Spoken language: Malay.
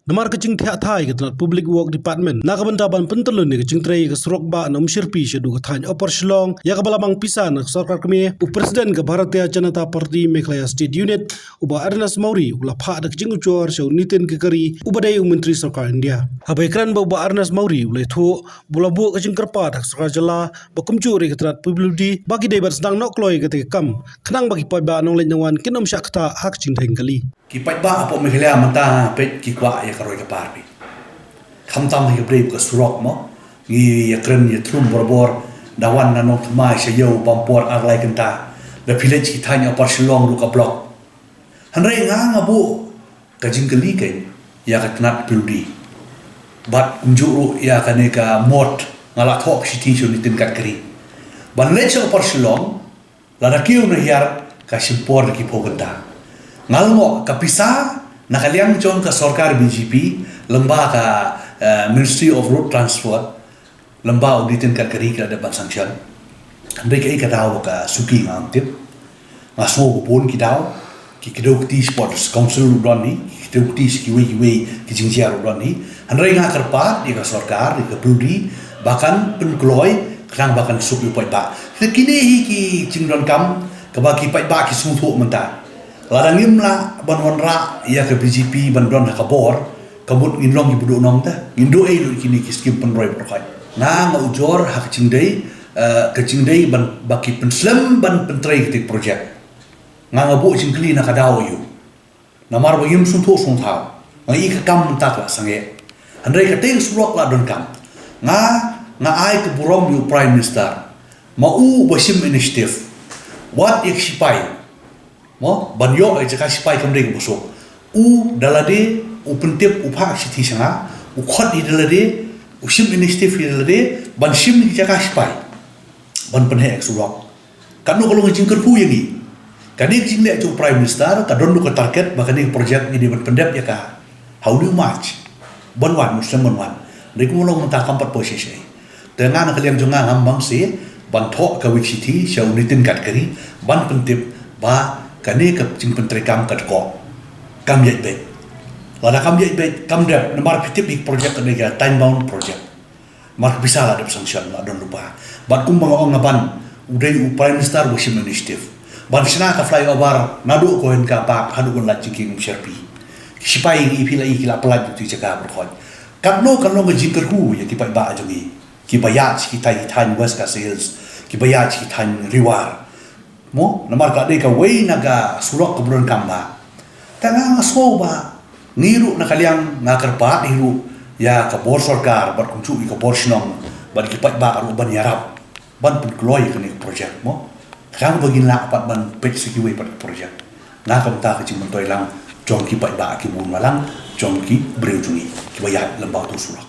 Namar kecing tiak thai ke tanat Public Work Department. Nak bentaban pentelun ni kecing tray ke serok ba nam shirpi shedu ke thany opor Shillong ya ke balabang pisan ke sarkar kami u Presiden ke Bharatiya Janata Party Meghalaya State Unit uba Ernest Maury ula pha dak kecing ucor show Nitin Kekari ubadai Menteri Sarkar India. Habai kran ba Ernest Maury ula thu bula bu kecing kerpa dak sarkar jala ba kumcu ke tanat PWD bagi debat sedang nok kloi ke kam kenang bagi pai ba nong lenyawan kinom syakta hak cing theng kali. Kipat ba apo Meghalaya manta pet kikwa ya karoi ka parbi khamtam hi brave ka surok mo ngi ya kren ya trum borbor dawan na nok mai se yo pampor arlai kenta the village ki thanya par Shillong ru ka block hanre nga bu ka jingkali kai ya ka tnat pildi bat njuru ya ka ne ka mot ngala thok city so Nitin Gadkari ban le so par Shillong la da kiu na hiar ka simpor ki phoganda ngalmo kapisa nakaliang chong ka sarkar BJP lamba ka Ministry of Road Transport lamba Nitin Gadkari ka da sanction andai ka daw ka suki ngam tip maso ko pon ki daw ki kido ti sports council ron ni kido ti ki we ki jingjiar ron ni andai nga karpa di ka sarkar di ka prudi bahkan penkloi krang bahkan suki pai ba kini hi ki jingron kam ka ba ki pai ba ki sungtho menta ladang imla banwanra ya ke BJP bandon ka bor kabut nginlong ibu nong ta ngindo ai lu kini kiskim penroi prokai na ma ujor hak cingdei ke cingdei ban baki penslam ban pentrai ketik projek nga ngabu cingkli na kadaw yu namar bagim sunto suntau ngai ka kam tak la sange andai ka teng surok la don kam nga ai ke burom yu prime minister mau basim initiative what iksipai mo banyo ay jaka sipai kamre ko bosok u dalade u pentep u phak sithi sanga u khot ni dalade u sim initiative dalade ban sim ni jaka sipai ban penhe exurok kanu kalau ngajing kerpu yangi kanik jingle ju prime minister ka don ka target bakani project ni ban pendep ya ka how do much ban wan muslim ban wan ni ko long ta kampat posisi dengan kalian jonga ngambang si ban thok ka wichiti shau Nitin Gadkari ban pentep ba kani ke jing penteri kam kat ko kam yai bet lada kam yai bet kam dep namar pitip big project ke nega time bound project mar bisa la dep sanction la don lupa bat kum bang ong ngaban udai prime minister wasim initiative ban sina ka flyover nadu ko hen ka pa hadu gon la jing sherpi sipai i pila i kila pelat tu jaga berkhon kapno ke jingker hu ya ki pai ba jongi ki bayat ki tai tan west ka sales ki bayat ki tan riwar mo namar ka de ka wei naga surok keburan kamba tanga ngaso ba ngiru nakaliang ngakarpa niru ya ka bor sarkar bar kumcu ka bor Shillong bar kipat ba aru ban yarap ban penkloi ka ni project mo kang bagin la pat ban pet sikiwe pat project na kam ta ka cimon toy lang jong kipat ba ki bun malang jong ki breu jungi ki bayat lembau tu surak